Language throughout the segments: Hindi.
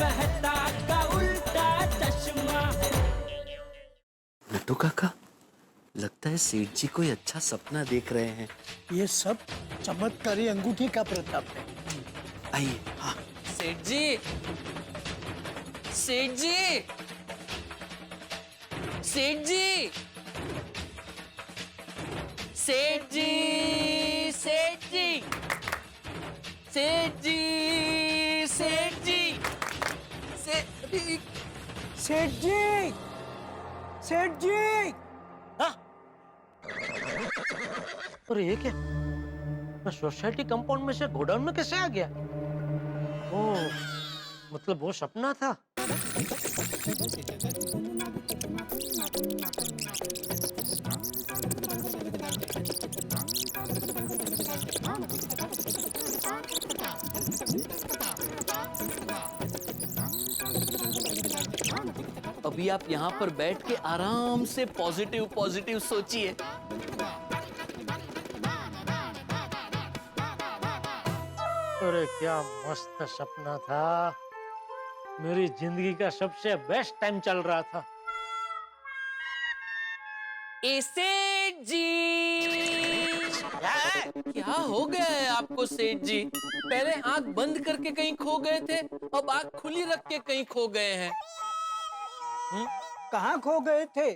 रहता का उल्टा चश्मा। नट्टू काका, लगता है सेठ जी कोई अच्छा सपना देख रहे हैं। ये सब चमत्कारी अंगूठी का प्रताप है। आइए। हाँ। सेठ जी, सेठ जी, सेठ जी, सेठ जी, सेठ जी, सेठ जी, सेठ जी, सेठ जी, सेठ जी, सेठ जी। हाँ? अरे ये क्या? मैं सोसाइटी कंपाउंड में से गोडाउन में कैसे आ गया? ओह, मतलब वो सपना था। अभी आप यहाँ पर बैठ के आराम से पॉजिटिव पॉजिटिव सोचिए। अरे क्या मस्त सपना था। मेरी जिंदगी का सबसे बेस्ट टाइम चल रहा था। सेठ जी, क्या हो गया है आपको सेठ जी? पहले आंख बंद करके कहीं खो गए थे, अब आंख खुली रख के कहीं खो गए हैं। कहाँ खो गए थे?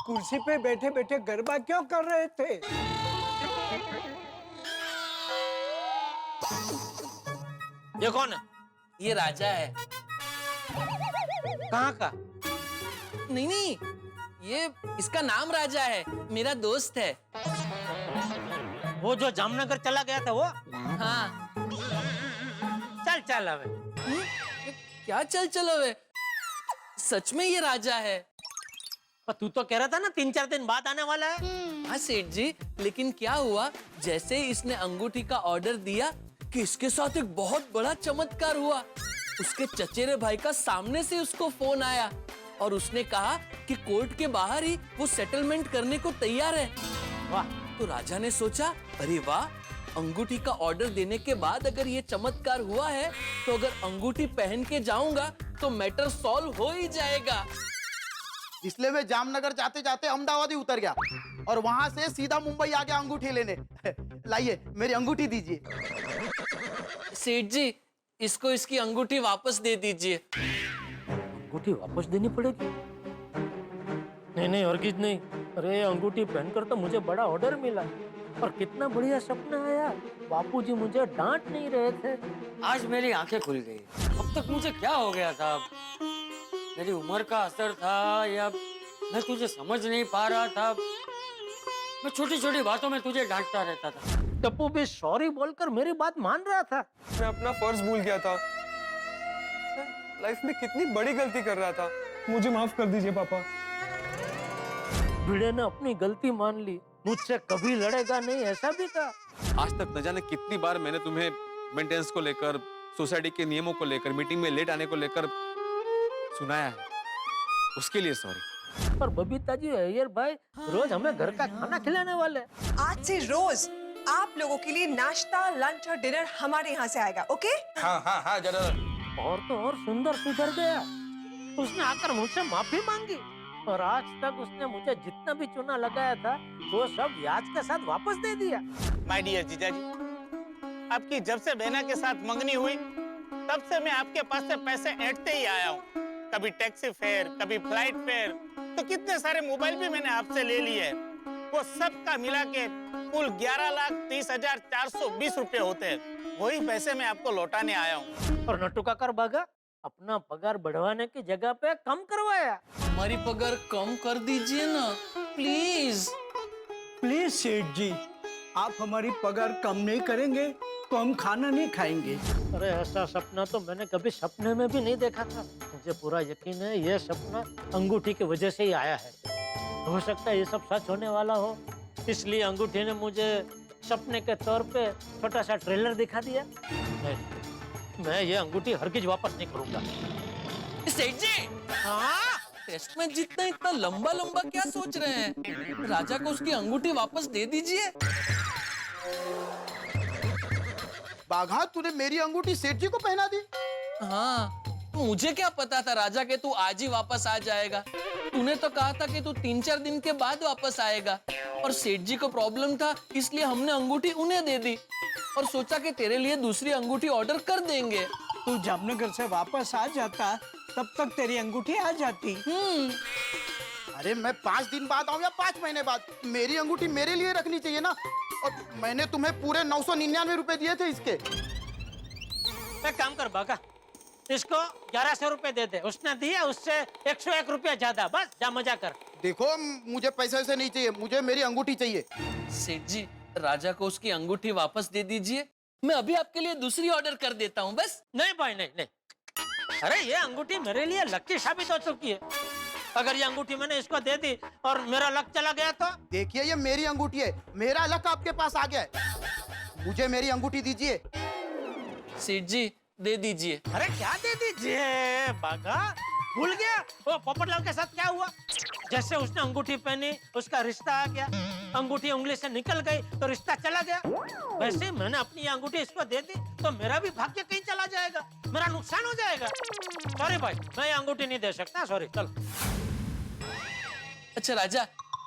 कुर्सी पे बैठे बैठे गरबा क्यों कर रहे थे? ये कौन है? ये राजा है। कहाँ का? नहीं नहीं, ये इसका नाम राजा है, मेरा दोस्त है। वो जो जामनगर चला गया था वो? हाँ। चल चल अबे। क्या चल चलो वे? सच में ये राजा है। पर तू तो कह रहा था ना 3-4 दिन बाद आने वाला है। हाँ सेठ जी, लेकिन क्या हुआ, जैसे ही इसने अंगूठी का ऑर्डर दिया कि इसके साथ एक बहुत बड़ा चमत्कार हुआ। उसके चचेरे भाई का सामने से उसको फोन आया और उसने कहा कि कोर्ट के बाहर ही वो सेटलमेंट करने को तैयार है। वाह। तो राजा ने सोचा, अरे वाह, अंगूठी का ऑर्डर देने के बाद अगर ये चमत्कार हुआ है तो अगर अंगूठी पहन के जाऊंगा तो मैटर सॉल्व हो ही जाएगा। इसलिए मैं जामनगर जाते जाते अहमदाबाद ही उतर गया और वहां से सीधा मुंबई आ गया अंगूठी लेने। लाइए मेरी अंगूठी दीजिए। सेठ जी, इसको इसकी अंगूठी वापस दे दीजिए। अंगूठी वापस देनी पड़ेगी? नहीं नहीं हरगिज नहीं। अरे अंगूठी पहनकर तो मुझे बड़ा ऑर्डर मिला और कितना बढ़िया सपना आया। बापूजी मुझे डांट नहीं रहे थे। आज मेरी आंखें खुल गई। अब तक मुझे क्या हो गया था? मेरी उम्र का असर था या मैं तुझे समझ नहीं पा रहा था? मैं छोटी छोटी बातों में तुझे डांटता रहता था। टप्पू भी सॉरी बोलकर मेरी बात मान रहा था। मैं अपना फर्ज भूल गया था। लाइफ में कितनी बड़ी गलती कर रहा था। मुझे माफ कर दीजिए पापा। भिड़े ने अपनी गलती मान ली, मुझसे कभी लड़ेगा नहीं ऐसा भी कहा। आज तक न जाने कितनी बार मैंने तुम्हें मेंटेनेंस को लेकर, सोसाइटी के नियमों को लेकर, मीटिंग में लेट आने को लेकर सुनाया है। उसके लिए सॉरी। पर बबीता जी, अय्यर भाई रोज हमें घर का खाना खिलाने वाले। आज से रोज आप लोगों के लिए नाश्ता, लंच और डिनर हमारे यहाँ से आएगा, ओके? हाँ हाँ हाँ जरूर। और तो और सुंदर सुधर गया। उसने आकर मुझसे माफी मांगी और आज तक उसने मुझे जितना भी चूना लगाया था वो सब ब्याज के साथ वापस दे दिया। माय डियर जीजा जी, आपकी जब से बहना के साथ मंगनी हुई तब से मैं आपके पास से पैसे ऐंठते ही आया हूँ। कभी टैक्सी फेयर, कभी फ्लाइट फेयर, तो कितने सारे मोबाइल भी मैंने आपसे ले लिए हैं। वो सब का मिला के कुल 11,30,420 रुपए होते हैं। वही पैसे मैं आपको लौटाने आया हूँ। और नट्टू काकर भागा, अपना पगार बढ़वाने की जगह पे कम करवाया। हमारी पगार कम कर दीजिए ना प्लीज। प्लीज सेठ जी, आप हमारी पगार कम नहीं करेंगे तो हम खाना नहीं खाएंगे। अरे ऐसा सपना तो मैंने कभी सपने में भी नहीं देखा था। मुझे पूरा यकीन है ये सपना अंगूठी की वजह से ही आया है। हो सकता है ये सब सच होने वाला हो, इसलिए अंगूठी ने मुझे सपने के तौर पे छोटा सा ट्रेलर दिखा दिया। नहीं, मैं ये अंगूठी हरगिज वापस नहीं करूंगा। सेठ जी, हाँ, टेस्ट में जीतना इतना लंबा लंबा क्या सोच रहे हैं? राजा को उसकी अंगूठी वापस दे दीजिए। बाघा, तूने मेरी अंगूठी सेठ जी को पहना दी? हाँ, मुझे क्या पता था राजा के तू आज ही वापस आ जाएगा। तूने तो कहा था कि तू 3-4 दिन के बाद वापस आएगा, और सेठ जी को प्रॉब्लम था इसलिए हमने अंगूठी उन्हें दे दी और सोचा कि तेरे लिए दूसरी अंगूठी ऑर्डर कर देंगे। तू जामनगर से वापस आ जाता तब तक तेरी अंगूठी आ जाती। अरे मैं 5 दिन बाद आऊं या 5 महीने बाद, मेरी अंगूठी मेरे लिए रखनी चाहिए ना। और मैंने तुम्हें पूरे 999 रुपए दिए थे इसके। एक काम कर बाका, इसको 1100 रुपए दे दे। उसने दिया उससे 101 रुपया ज्यादा, बस जा मजा कर। देखो मुझे पैसे वैसे नहीं चाहिए, मुझे मेरी अंगूठी चाहिए। सेठ जी, राजा को उसकी अंगूठी वापस दे दीजिए, मैं अभी आपके लिए दूसरी ऑर्डर कर देता हूँ बस। नहीं भाई, नहीं नहीं, अरे ये अंगूठी मेरे लिए लकी साबित हो चुकी है। अगर ये अंगूठी मैंने इसको दे दी और मेरा लक चला गया तो? देखिए ये मेरी अंगूठी है, मेरा लक आपके पास आ गया है, मुझे मेरी अंगूठी दीजिए। सेठ जी दे दीजिए। अरे क्या दे दीजिए बागा, भूल गया वो पोपटलाल के साथ क्या हुआ? जैसे उसने अंगूठी पहनी उसका रिश्ता आ गया, अंगूठी उंगली से निकल गई तो रिश्ता चला गया। वैसे मैंने अपनी ये अंगूठी इसको दे दी तो मेरा भी भाग्य कहीं चला जाएगा, मेरा नुकसान हो जाएगा। सॉरी भाई, मैं ये अंगूठी नहीं दे सकता, सॉरी। चल अच्छा राजा,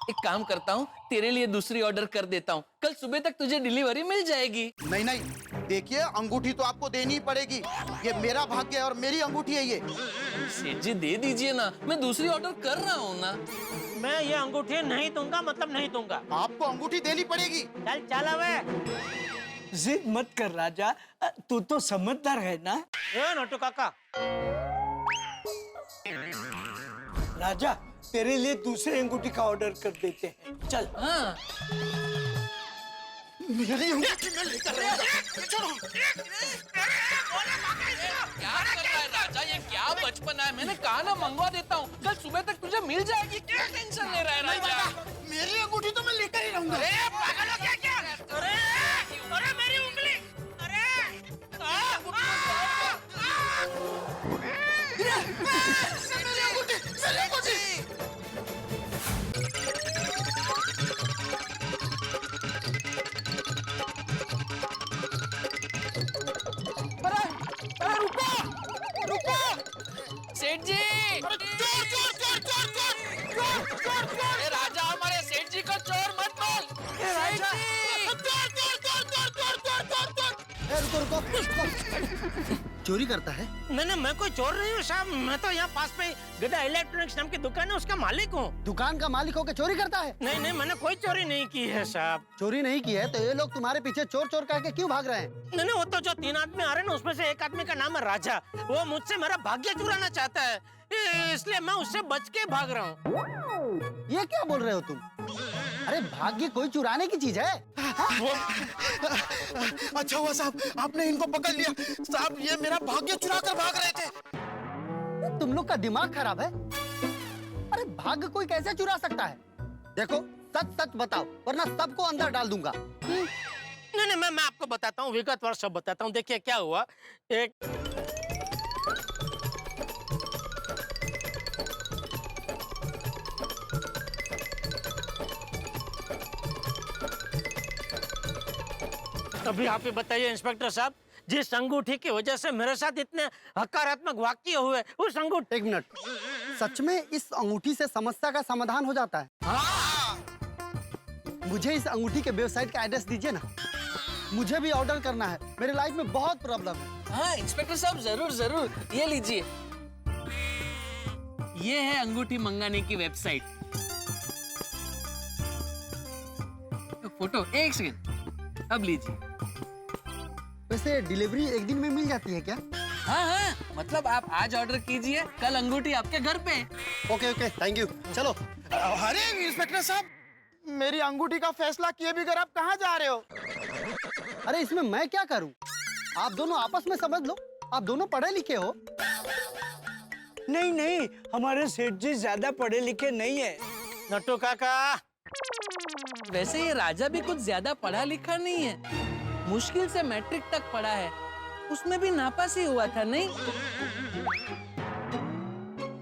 एक काम करता हूँ, तेरे लिए दूसरी ऑर्डर कर देता हूँ, कल सुबह तक तुझे डिलीवरी मिल जाएगी। नहीं नहीं, देखिए अंगूठी तो आपको देनी ही पड़ेगी, ये मेरा भाग्य है और मेरी अंगूठी है ये। सेठ जी दे दीजिए ना, मैं दूसरी ऑर्डर कर रहा हूँ ना। मैं ये अंगूठी नहीं दूंगा, मतलब नहीं दूंगा। आपको अंगूठी देनी पड़ेगी। चल चल वे। जिद मत कर राजा, तू तो समझदार है ना। ए नोटू काका, राजा तेरे लिए दूसरे अंगूठी का ऑर्डर कर देते हैं, चल। हाँ मेरी अंगूठी मैं लेकर आऊंगा। क्या कर रहा है राजा, ये क्या बचपन है। मैंने कहा ना मंगवा देता हूँ, कल सुबह तक तुझे मिल जाएगी, क्या टेंशन ले रहा है राजा। मेरी अंगूठी तो मैं लेकर ही रहूंगा। पागल हो क्या क्या? अरे अरे मेरी उंगली, अरे मेरी अंगूठी। अरे रुको रुको सेठ जी। अरे राजा, हमारे सेठ जी को चोर मत बोल। सेठ जी रुको। चोरी करता है? नहीं, मैं कोई चोर नहीं हूँ साहब, मैं तो यहाँ पास में गड्ढा इलेक्ट्रॉनिक्स नाम की दुकान है उसका मालिक हूँ। दुकान का मालिक होकर चोरी करता है? नहीं, मैंने कोई चोरी नहीं की है साहब। चोरी नहीं की है तो ये लोग तुम्हारे पीछे चोर चोर कह के क्यों भाग रहे हैं? नहीं, वो तो जो 3 आदमी आ रहे हैं ना उसमें से एक आदमी का नाम है राजा, वो मुझसे मेरा भाग्य चुराना चाहता है, इसलिए मैं उससे बच के भाग रहा हूँ। ये क्या बोल रहे हो तुम? अरे भाग्य कोई चुराने की चीज है? अच्छा हुआ साहब आपने इनको पकड़ लिया। साहब ये मेरा भाग्य चुरा कर भाग रहे थे। तुम लोग का दिमाग खराब है? अरे भाग्य कोई कैसे चुरा सकता है? देखो सच सच बताओ वरना सबको अंदर डाल दूंगा। नहीं, मैं आपको बताता हूँ, विगतवार सब बताता हूँ। देखिए क्या हुआ, एक अभी आप ही बताइए इंस्पेक्टर साहब, जिस अंगूठी की वजह से मेरे साथ इतने हकारात्मक वाक्य हुए, उस अंगूठी। एक मिनट, सच में इस अंगूठी से समस्या का समाधान हो जाता है? हाँ। मुझे इस अंगूठी के वेबसाइट का एड्रेस दीजिए ना, मुझे भी ऑर्डर करना है, मेरे लाइफ में बहुत प्रॉब्लम है। हाँ इंस्पेक्टर साहब, जरूर जरूर, ये लीजिए, ये है अंगूठी मंगाने की वेबसाइट। फोटो, एक सेकंड, अब लीजिए। वैसे डिलीवरी एक दिन में मिल जाती है क्या? हाँ, मतलब आप आज ऑर्डर कीजिए, कल अंगूठी आपके घर पे। Okay okay, thank you. चलो। अरे इंस्पेक्टर साहब, मेरी अंगूठी का फैसला किए बिगर आप कहाँ जा रहे हो? अरे इसमें मैं क्या करूं? आप दोनों आपस में समझ लो, आप दोनों पढ़े लिखे हो। नहीं, हमारे सेठ जी ज्यादा पढ़े लिखे नहीं है। नट्टू काका, वैसे ये राजा भी कुछ ज्यादा पढ़ा लिखा नहीं है, मुश्किल से मैट्रिक तक पढ़ा है, उसमें भी नापास ही हुआ था, नहीं?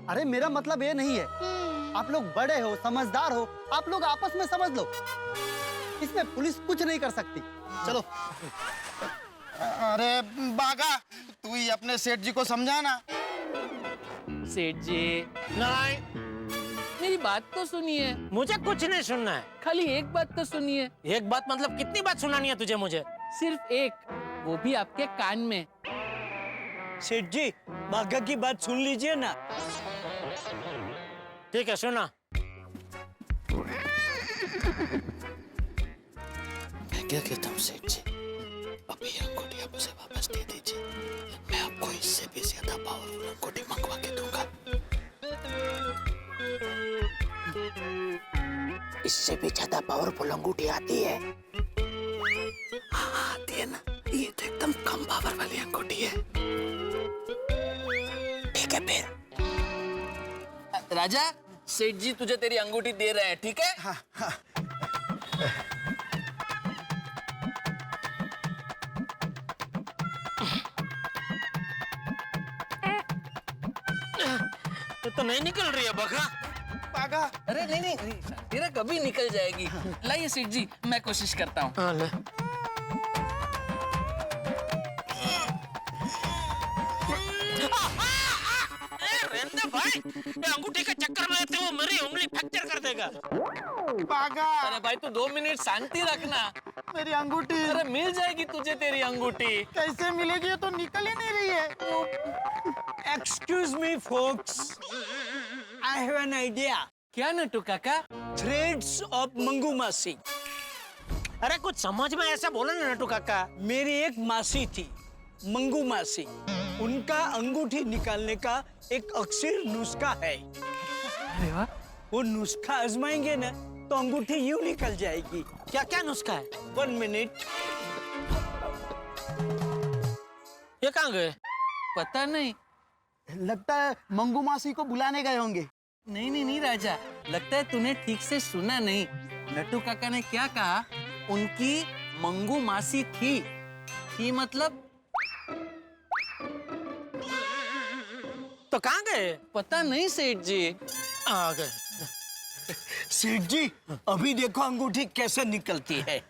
अरे मेरा मतलब ये नहीं है, आप लोग बड़े हो, समझदार हो, आप लोग आपस में समझ लो, इसमें पुलिस कुछ नहीं कर सकती। चलो। अरे बागा, तू ही अपने सेठ जी को समझाना। सेठ जी नहीं, मेरी बात तो सुनिए, मुझे कुछ नहीं सुनना है। खाली एक बात तो सुनिए। एक बात मतलब कितनी बात सुनानी है तुझे मुझे? सिर्फ एक, वो भी आपके कान में। सेठ जी भागा की बात सुन लीजिए ना। ठीक है, सुना। मैं क्या कहता हूँ सेठ जी, अभी ये अंगूठी आप उसे वापस दे दीजिए। मैं आपको इससे भी ज्यादा पावरफुल अंगूठी मंगवा के दूंगा। इससे भी ज्यादा पावरफुल अंगूठी आती है। हाँ आती है ना, ये तो एकदम कम पावर वाली अंगूठी है। ठीक है फिर। राजा, सेठ जी तुझे तेरी अंगूठी दे रहे हैं, ठीक है? हाँ हाँ। ये तो नहीं निकल रही है बका। पागा। अरे नहीं नहीं, तेरा कभी निकल जाएगी। लाइए सेठ जी, मैं कोशिश करता हूँ। हाँ, ले। रहने भाई, ये अंगूठी के चक्कर में तो वो मेरी उंगली फ्रैक्चर कर देगा। पागा। अरे भाई तू 2 मिनट शांति रखना। मेरी अंगूठी अरे मिल जाएगी तुझे तेरी अंगूठी। कैसे मिलेगी? ये तो निकल ही नहीं रही है। Excuse me folks, I have an idea. क्या नटू काका? थ्रेड्स ऑफ मंगू मासी। अरे कुछ समझ में ऐसा बोलो ना नटू काका। मेरी एक मासी थी, मंगू मासी। उनका अंगूठी निकालने का एक अक्सर नुस्खा है। अरे वाह, वो नुस्खा आजमाएंगे ना तो अंगूठी यूं निकल जाएगी। क्या क्या नुस्खा है? 1 मिनट। ये कहाँ गए? पता नहीं। लगता है मंगू मासी को बुलाने गए होंगे। नहीं नहीं नहीं राजा, लगता है तूने ठीक से सुना नहीं। नट्टू काका ने क्या कहा? उनकी मंगू मासी थी मतलब तो कहाँ गए? पता नहीं सेठ जी। आ गए। सेठ जी अभी देखो अंगूठी कैसे निकलती है।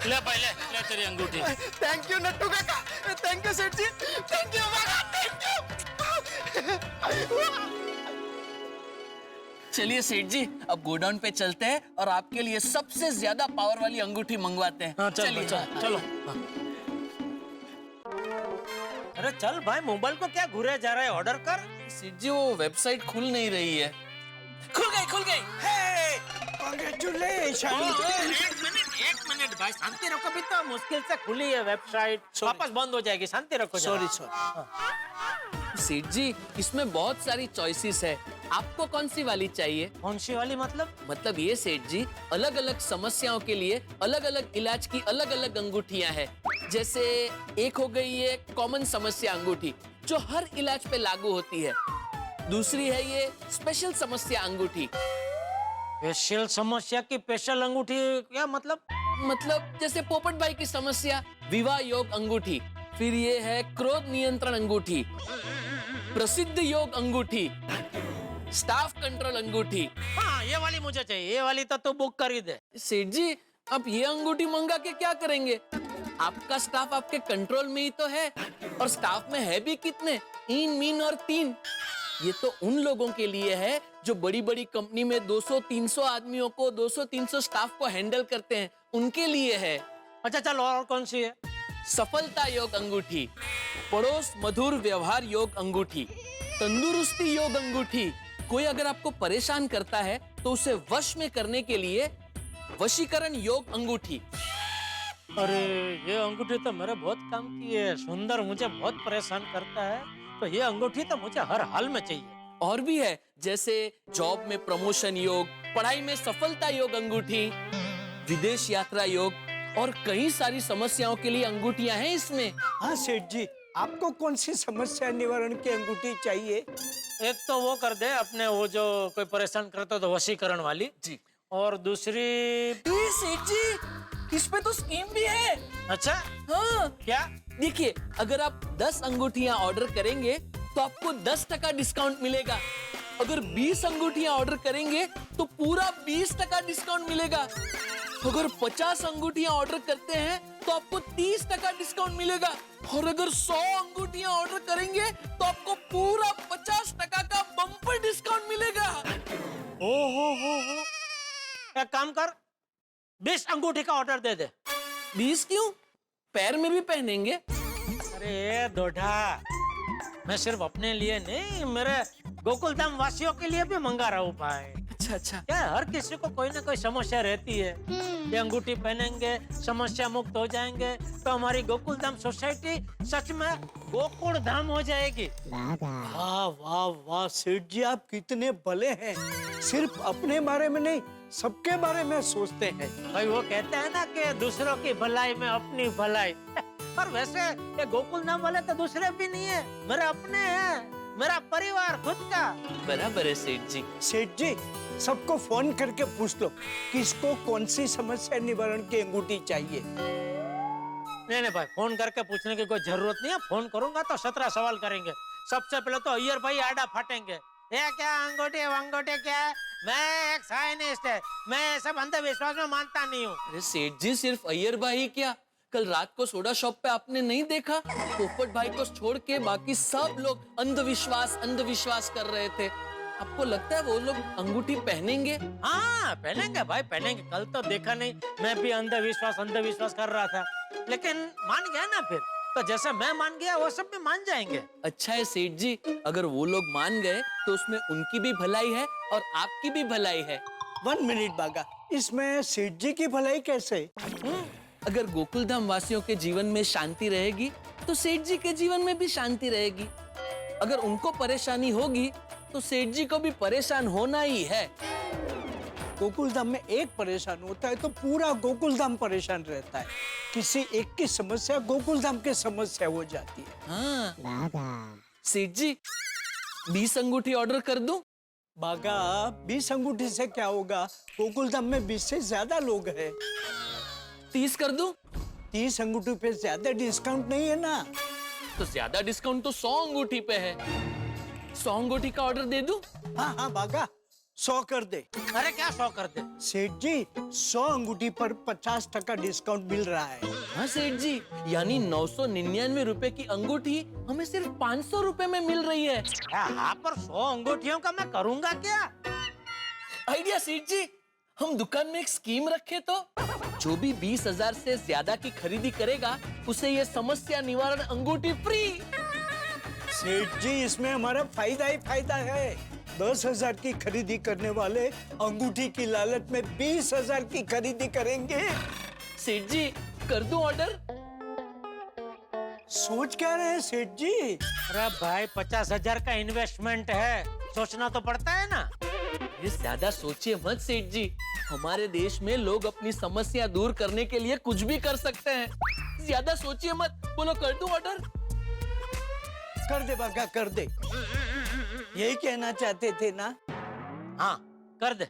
ले पहले, ले तेरी अंगूठी। थैंक यू नट्टू काका, थैंक यू सेठ जी, थैंक यू पागा, थैंक यू। चलिए सेठ जी, अब गोडाउन पे चलते हैं और आपके लिए सबसे ज्यादा पावर वाली अंगूठी मंगवाते हैं। हाँ, चल, चलिए चल, चलो। हाँ। अरे चल भाई, मोबाइल को क्या घुरे जा रहा है? ऑर्डर कर। सेठ जी वो वेबसाइट खुल नहीं रही है। खुल गई, खुल गई। कांग्रेचुलेशन। एक मिनट भाई, शांति रखो। भी तो मुश्किल से खुली है वेबसाइट, वापस बंद हो जाएगी। शांति रखो। Sorry sorry. सेठ जी इसमें बहुत सारी चॉइसेस है, आपको कौन सी वाली चाहिए? कौन सी वाली मतलब? मतलब ये सेठ जी, अलग अलग समस्याओं के लिए अलग अलग इलाज की अलग अलग अंगूठियां हैं। जैसे एक हो गई ये कॉमन समस्या अंगूठी जो हर इलाज पे लागू होती है। दूसरी है ये स्पेशल समस्या अंगूठी। स्पेशल समस्या की स्पेशल अंगूठी क्या मतलब? मतलब जैसे पोपट भाई की समस्या, विवाह योग अंगूठी। फिर ये है क्रोध नियंत्रण अंगूठी, प्रसिद्ध योग अंगूठी, स्टाफ कंट्रोल अंगूठी। हाँ, ये वाली मुझे चाहिए। ये वाली तो तू बुक कर ही दे। सेठ जी अब ये अंगूठी मंगा के क्या करेंगे? आपका स्टाफ आपके कंट्रोल में ही तो है, और स्टाफ में है भी कितने? 3 मीन और 3। ये तो उन लोगों के लिए है जो बड़ी बड़ी कंपनी में 200-300 आदमियों को, 200-300 स्टाफ को हैंडल करते हैं, उनके लिए है। अच्छा चलो, और कौन सी है? सफलता योग अंगूठी, पड़ोस मधुर व्यवहार योग अंगूठी, तंदुरुस्ती योग अंगूठी। कोई अगर आपको परेशान करता है तो उसे वश में करने के लिए वशीकरण योग अंगूठी। अरे ये अंगूठी तो मेरे बहुत काम की है। सुंदर मुझे बहुत परेशान करता है, तो ये अंगूठी तो मुझे हर हाल में चाहिए। और भी है, जैसे जॉब में प्रमोशन योग, पढ़ाई में सफलता योग अंगूठी, विदेश यात्रा योग और कई सारी समस्याओं के लिए अंगूठियां हैं इसमें। हाँ सेठ जी, आपको कौन सी समस्या निवारण की अंगूठी चाहिए? एक तो वो कर दे अपने, वो जो कोई परेशान करता तो वशीकरण वाली जी। और दूसरी। सेठ जी, इस पे तो स्कीम भी है। अच्छा, हाँ, क्या? देखिए, अगर आप 10 अंगूठियां ऑर्डर करेंगे तो आपको 10% डिस्काउंट मिलेगा। अगर 20 अंगूठियां ऑर्डर करेंगे तो पूरा 20% डिस्काउंट मिलेगा। अगर 50 अंगूठियां ऑर्डर करते हैं तो आपको 30% डिस्काउंट मिलेगा। और अगर 100 अंगूठियां ऑर्डर करेंगे तो आपको पूरा 50% का बम्पर डिस्काउंट मिलेगा। हो। एक काम कर, 20 अंगूठी का ऑर्डर दे दे। 20 क्यों? पैर में भी पहनेंगे। अरे दोढ़ा, मैं सिर्फ अपने लिए नहीं, मेरे गोकुलधाम वासियों के लिए भी मंगा रहा हूँ भाई। अच्छा अच्छा। क्या हर किसी को कोई ना कोई समस्या रहती है। ये अंगूठी पहनेंगे, समस्या मुक्त हो जाएंगे तो हमारी गोकुलधाम सोसाइटी सच में गोकुल धाम हो जाएगी। वाह वाह वाह सेठ जी, आप कितने भले हैं। सिर्फ अपने बारे में नहीं, सबके बारे में सोचते हैं। भाई वो कहते हैं ना कि दूसरों की भलाई में अपनी भलाई। पर वैसे ये गोकुल धाम वाले तो दूसरे भी नहीं है, मेरे अपने हैं, मेरा परिवार खुद का। बराबर है सेठ जी। सेठ जी, सबको फोन करके पूछ लो किसको कौन सी समस्या निवारण की अंगूठी चाहिए। नहीं भाई, फोन करके पूछने की कोई जरूरत नहीं है। फोन करूंगा तो 17 सवाल करेंगे। सबसे पहले तो अय्यर भाई आड़ा फाटेंगे। ये क्या अंगूठी वंगूठी क्या है? मैं एक साइनिस्ट है, मैं सब अंधविश्वास में मानता नहीं हूँ। अरे सेठ जी, सिर्फ अय्यर भाई क्या, कल रात को सोडा शॉप पे आपने नहीं देखा? पोपट भाई को छोड़ के बाकी सब लोग अंधविश्वास कर रहे थे। आपको लगता है वो लोग अंगूठी पहनेंगे? हाँ पहनेंगे भाई, पहनेंगे। कल तो देखा नहीं, मैं भी अंधविश्वास कर रहा था, लेकिन मान गया ना फिर। तो जैसे मैं मान गया वो सब भी मान जाएंगे। अच्छा है सेठ जी, अगर वो लोग मान गए तो उसमें उनकी भी भलाई है और आपकी भी भलाई है। 1 मिनट बागा, इसमें सेठ जी की भलाई कैसे? अगर गोकुलधाम वासियों के जीवन में शांति रहेगी तो सेठ जी के जीवन में भी शांति रहेगी। अगर उनको परेशानी होगी तो सेठ जी को भी परेशान होना ही है। गोकुलधाम में एक परेशान होता है तो पूरा गोकुलधाम परेशान रहता है। किसी एक की समस्या गोकुलधाम की समस्या हो जाती है। हाँ सेठ जी, 20 अंगूठी ऑर्डर कर दूं? बागा, 20 अंगूठी से क्या होगा? गोकुलधाम में 20 से ज्यादा लोग हैं। 30 कर दूं? 30 अंगूठी पे ज्यादा डिस्काउंट नहीं है ना। तो ज्यादा डिस्काउंट तो 100 अंगूठी पे है। 100 अंगूठी का ऑर्डर दे दूं? हाँ बागा, 100 कर दे। अरे क्या 100 कर दे? सेठ जी, 100 अंगूठी पर 50% डिस्काउंट मिल रहा है। हाँ सेठ जी, यानी 999 रुपए की अंगूठी हमें सिर्फ 500 रुपए में मिल रही है। हाँ, पर 100 अंगूठियों का मैं करूंगा क्या? आइडिया सेठ जी, हम दुकान में एक स्कीम रखे तो जो भी 20,000 से ज्यादा की खरीदी करेगा उसे ये समस्या निवारण अंगूठी फ्री। सेठ जी, इसमें हमारा फायदा ही फायदा है। 10,000 की खरीदी करने वाले अंगूठी की लालच में 20,000 की खरीदी करेंगे। सेठ जी, कर दूं ऑर्डर? सोच क्या रहे हैं सेठ जी? अरे भाई, 50,000 का इन्वेस्टमेंट है, सोचना तो पड़ता है ना। ये ज्यादा सोचिए मत सेठ जी, हमारे देश में लोग अपनी समस्या दूर करने के लिए कुछ भी कर सकते हैं। ज्यादा सोचिए मत, बोलो कर दूं ऑर्डर? कर दे बागा, कर दे। यही कहना चाहते थे ना? हाँ कर दे।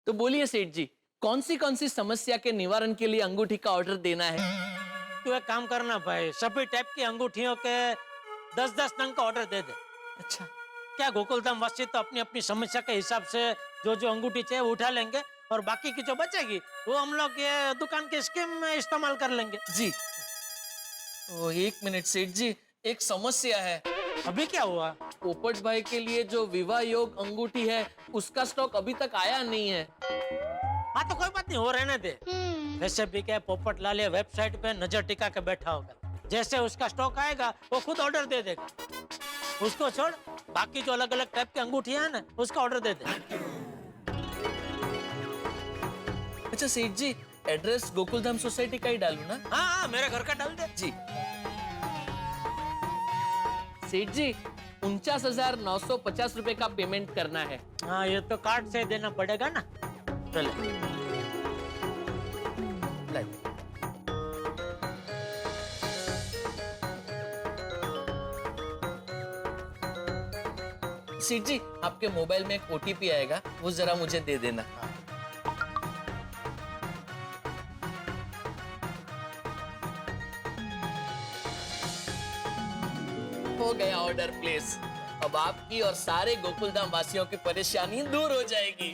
तो बोलिए सेठ जी, कौन सी समस्या के निवारण के लिए अंगूठी का ऑर्डर देना है? तू एक काम करना भाई, सभी टाइप की अंगूठियों के 10-10 नंग का ऑर्डर दे दे। अच्छा, क्या गोकुलधाम वासी तो अपनी अपनी समस्या के हिसाब से जो जो अंगूठी चाहिए वो उठा लेंगे और बाकी की जो बचेगी वो हम लोग ये दुकान की स्कीम में इस्तेमाल कर लेंगे। जी। ओ, 1 मिनट सेठ जी, एक समस्या है। अभी क्या हुआ? पोपट भाई के लिए जो विवाह योग अंगूठी है उसका स्टॉक अभी तक आया नहीं है। हाँ तो कोई बात नहीं, हो रहने दे। वैसे भी क्या, पोपट लाल वेबसाइट पे नजर टिका के बैठा होगा, जैसे उसका स्टॉक आएगा वो खुद ऑर्डर दे देगा। उसको छोड़, बाकी जो अलग अलग टाइप की अंगूठियां हैं ना उसका ऑर्डर दे दे। अच्छा सेठ जी, एड्रेस गोकुलधाम सोसाइटी का ही डालूं ना? हाँ मेरे घर का डाल दे। जी। सेठ जी, 49,950 रुपए का पेमेंट करना है। हाँ ये तो कार्ड से देना पड़ेगा ना। चले। सेठ जी, आपके मोबाइल में एक ओटीपी आएगा, वो जरा मुझे दे देना। हो गया ऑर्डर प्लेस। अब आपकी और सारे गोकुलधाम वासियों की परेशानी दूर हो जाएगी।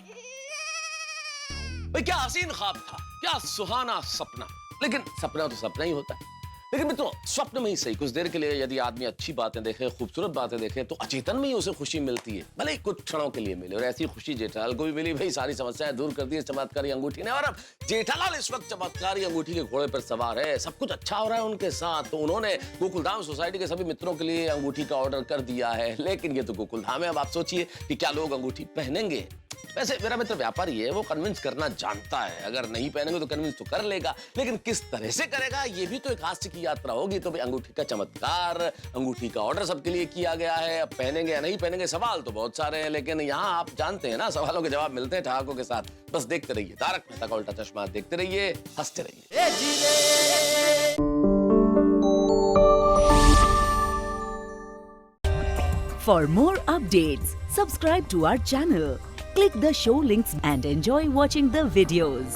भाई क्या हसीन ख्वाब था, क्या सुहाना सपना। लेकिन सपना तो सपना ही होता है। लेकिन मित्रों, स्वप्न में ही सही कुछ देर के लिए यदि आदमी अच्छी बातें देखे, खूबसूरत बातें देखे, तो अचेतन में ही उसे खुशी मिलती है, भले ही कुछ क्षणों के लिए मिले। और ऐसी खुशी जेठालाल को भी मिली। भाई सारी समस्याएं दूर कर दी इस चमत्कारी अंगूठी ने। और अब जेठालाल इस वक्त चमत्कारी अंगूठी के घोड़े पर सवार है, सब कुछ अच्छा हो रहा है उनके साथ। तो उन्होंने गोकुलधाम सोसाइटी के सभी मित्रों के लिए अंगूठी का ऑर्डर कर दिया है। लेकिन ये तो गोकुलधाम है, अब आप सोचिए कि क्या लोग अंगूठी पहनेंगे। वैसे मेरा मित्र व्यापारी है, वो कन्विंस करना जानता है। अगर नहीं पहनेंगे तो कन्विंस तो कर लेगा, लेकिन किस तरह से करेगा ये भी तो एक हास्य की यात्रा होगी। तो भाई अंगूठी का चमत्कार, अंगूठी का ऑर्डर सबके लिए किया गया है। अब पहनेंगे या नहीं पहनेंगे, सवाल तो बहुत सारे हैं, लेकिन यहाँ आप जानते हैं ना, सवालों के जवाब मिलते हैं ठहाकों के साथ। बस देखते रहिए तारक मेहता का उल्टा चश्मा, देखते रहिए, हंसते रहिए। For more updates, subscribe to our channel, click the show links and enjoy watching the videos.